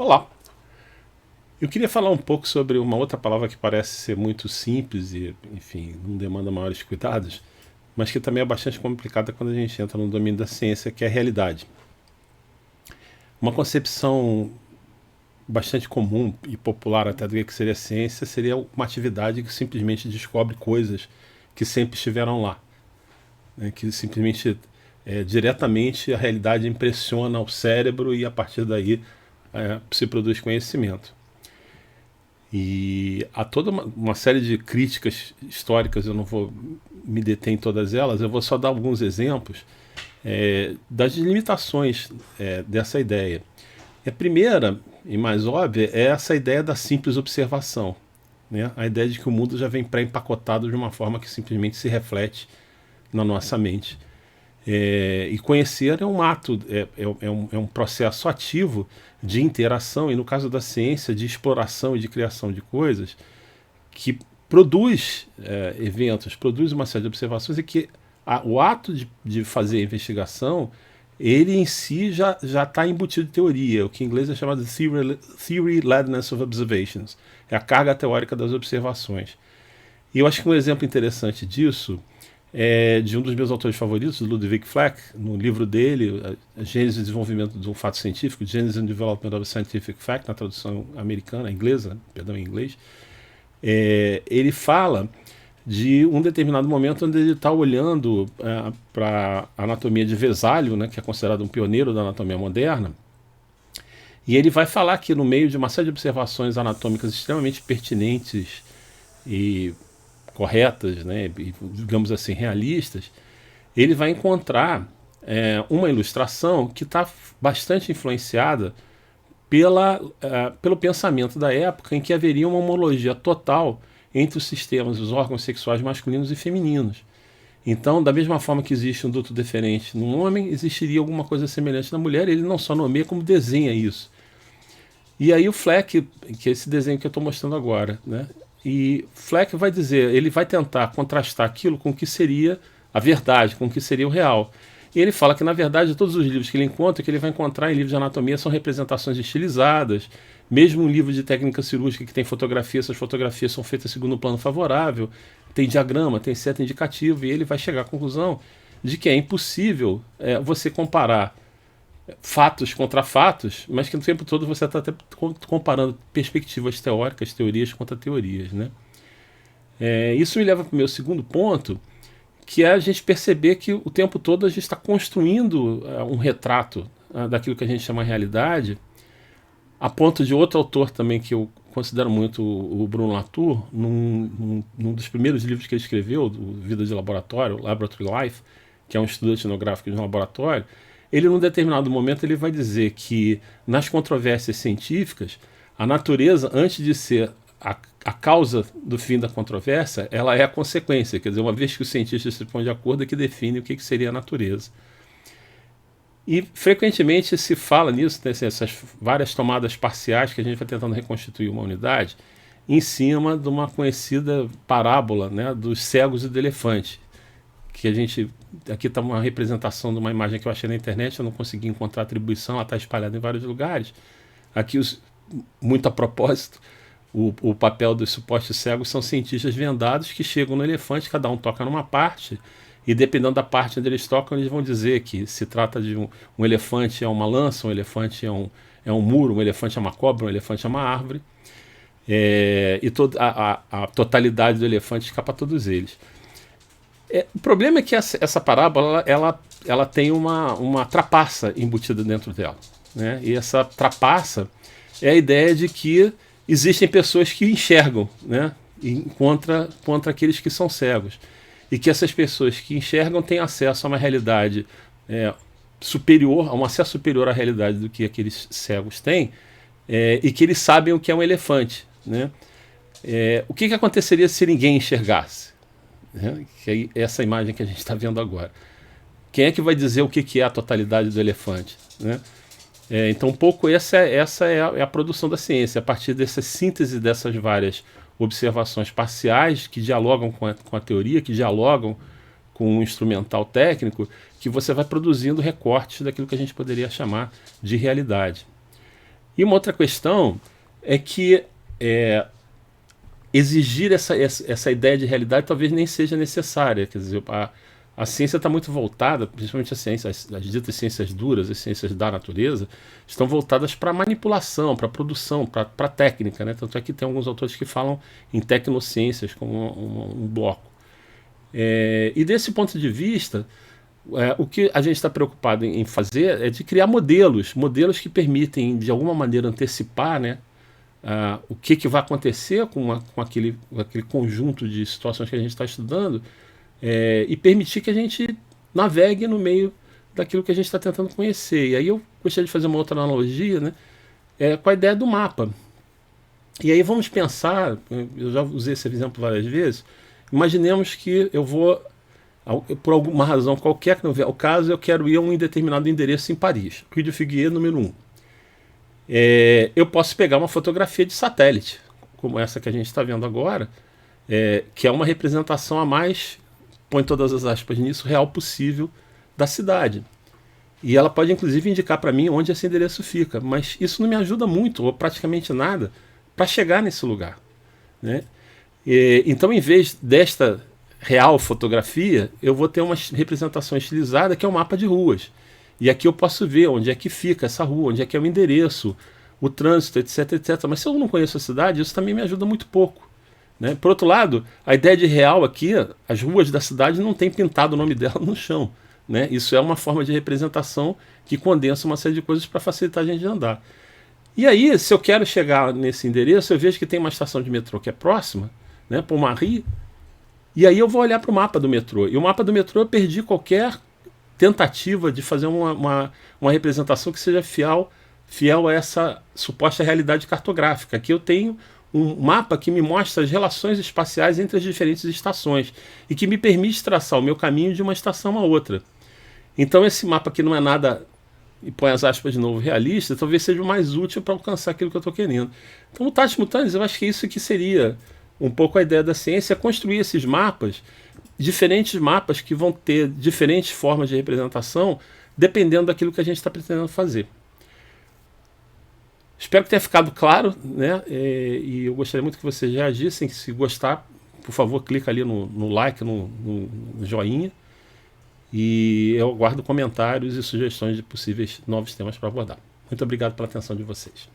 Olá, eu queria falar um pouco sobre uma outra palavra que parece ser muito simples e, enfim, não demanda maiores cuidados, mas que também é bastante complicada quando a gente entra no domínio da ciência, que é a realidade. Uma concepção bastante comum e popular até do que seria ciência seria uma atividade que simplesmente descobre coisas que sempre estiveram lá, né? Que simplesmente diretamente a realidade impressiona o cérebro e a partir daí se produz conhecimento. E há toda uma série de críticas históricas, eu não vou me deter em todas elas, eu vou só dar alguns exemplos das limitações dessa ideia. E a primeira e mais óbvia é essa ideia da simples observação, né? A ideia de que o mundo já vem pré-empacotado de uma forma que simplesmente se reflete na nossa mente. E conhecer é um ato, é um processo ativo de interação, e no caso da ciência, de exploração e de criação de coisas, que produz eventos, produz uma série de observações, e que o ato de fazer a investigação, ele em si já está embutido de teoria, o que em inglês é chamado de theory-ledness of observations, é a carga teórica das observações. E eu acho que um exemplo interessante disso de um dos meus autores favoritos, Ludwig Fleck, no livro dele, A Gênese e Desenvolvimento de um Fato Científico, Genesis and Development of a Scientific Fact, na tradução americana, inglesa, perdão, em inglês, ele fala de um determinado momento onde ele está olhando para a anatomia de Vesálio, né, que é considerado um pioneiro da anatomia moderna, e ele vai falar que no meio de uma série de observações anatômicas extremamente pertinentes e corretas, né, e, digamos assim, realistas, ele vai encontrar uma ilustração que está bastante influenciada pelo pensamento da época, em que haveria uma homologia total entre os sistemas, os órgãos sexuais masculinos e femininos. Então, da mesma forma que existe um duto deferente no homem, existiria alguma coisa semelhante na mulher, ele não só nomeia, como desenha isso. E aí o Fleck, que é esse desenho que eu estou mostrando agora, né? E Fleck vai dizer, ele vai tentar contrastar aquilo com o que seria a verdade, com o que seria o real. E ele fala que, na verdade, todos os livros que ele encontra, que ele vai encontrar em livros de anatomia, são representações estilizadas. Mesmo um livro de técnica cirúrgica que tem fotografia, essas fotografias são feitas segundo um plano favorável, tem diagrama, tem seta indicativa, e ele vai chegar à conclusão de que é impossível você comparar fatos contra fatos, mas que no tempo todo você está comparando perspectivas teóricas, teorias contra teorias, né? Isso me leva para o meu segundo ponto, que é a gente perceber que o tempo todo a gente está construindo um retrato daquilo que a gente chama realidade, a ponto de outro autor também que eu considero muito, o Bruno Latour, num dos primeiros livros que ele escreveu, do Vida de Laboratório, Laboratory Life, que é um estudo etnográfico de um laboratório. Ele, num determinado momento, ele vai dizer que nas controvérsias científicas, a natureza, antes de ser a causa do fim da controvérsia, ela é a consequência. Quer dizer, uma vez que os cientistas se põem de acordo, é que define o que seria a natureza. E frequentemente se fala nisso, né, essas várias tomadas parciais que a gente vai tentando reconstituir uma unidade, em cima de uma conhecida parábola, né, dos cegos e do elefante. Que a gente, aqui está uma representação de uma imagem que eu achei na internet, eu não consegui encontrar atribuição, ela está espalhada em vários lugares. Aqui, muito a propósito, o papel dos supostos cegos são cientistas vendados que chegam no elefante, cada um toca numa parte, e dependendo da parte onde eles tocam, eles vão dizer que se trata de um elefante é uma lança, um elefante é um muro, um elefante é uma cobra, um elefante é uma árvore, e a totalidade do elefante escapa a todos eles. O problema é que essa parábola ela tem uma trapaça embutida dentro dela, né? E essa trapaça é a ideia de que existem pessoas que enxergam, né? contra aqueles que são cegos. E que essas pessoas que enxergam têm acesso a uma realidade superior, a um acesso superior à realidade do que aqueles cegos têm, e que eles sabem o que é um elefante, né? O que aconteceria se ninguém enxergasse? Que é essa imagem que a gente está vendo agora. Quem é que vai dizer o que é a totalidade do elefante, né? Então, um pouco essa é a produção da ciência, a partir dessa síntese dessas várias observações parciais que dialogam com a teoria, que dialogam com o instrumental técnico, que você vai produzindo recortes daquilo que a gente poderia chamar de realidade. E uma outra questão é que exigir essa ideia de realidade talvez nem seja necessária. Quer dizer, a ciência está muito voltada, principalmente a ciência, as ditas ciências duras, as ciências da natureza, estão voltadas para manipulação, para produção, para técnica. Né? Tanto é que tem alguns autores que falam em tecnociências como um bloco. E desse ponto de vista, o que a gente está preocupado em fazer é de criar modelos que permitem, de alguma maneira, antecipar, né, o que vai acontecer com aquele conjunto de situações que a gente está estudando, e permitir que a gente navegue no meio daquilo que a gente está tentando conhecer. E aí eu gostaria de fazer uma outra analogia, né, com a ideia do mapa. E aí vamos pensar, eu já usei esse exemplo várias vezes, imaginemos que eu vou, por alguma razão qualquer que não vier ao caso, eu quero ir a um determinado endereço em Paris, Rue de Figuier, número 1. Eu posso pegar uma fotografia de satélite, como essa que a gente está vendo agora, que é uma representação a mais, põe todas as aspas nisso, real possível da cidade. E ela pode inclusive indicar para mim onde esse endereço fica, mas isso não me ajuda muito, ou praticamente nada, para chegar nesse lugar. Né? Então, em vez desta real fotografia, eu vou ter uma representação estilizada que é um mapa de ruas. E aqui eu posso ver onde é que fica essa rua, onde é que é o endereço, o trânsito, etc, etc. Mas se eu não conheço a cidade, isso também me ajuda muito pouco. Né? Por outro lado, a ideia de real aqui, as ruas da cidade não tem pintado o nome dela no chão. Né? Isso é uma forma de representação que condensa uma série de coisas para facilitar a gente de andar. E aí, se eu quero chegar nesse endereço, eu vejo que tem uma estação de metrô que é próxima, né, Pont Marie, e aí eu vou olhar para o mapa do metrô. E o mapa do metrô eu perdi qualquer tentativa de fazer uma representação que seja fiel a essa suposta realidade cartográfica. Aqui eu tenho um mapa que me mostra as relações espaciais entre as diferentes estações e que me permite traçar o meu caminho de uma estação a outra. Então esse mapa aqui não é nada, e põe as aspas de novo, realista, talvez seja o mais útil para alcançar aquilo que eu estou querendo. Então o Mutatis Mutandis, eu acho que isso que seria um pouco a ideia da ciência, é construir esses mapas, diferentes mapas que vão ter diferentes formas de representação, dependendo daquilo que a gente está pretendendo fazer. Espero que tenha ficado claro, né? E eu gostaria muito que vocês reagissem. Se gostar, por favor, clica ali no like, no joinha. E eu aguardo comentários e sugestões de possíveis novos temas para abordar. Muito obrigado pela atenção de vocês.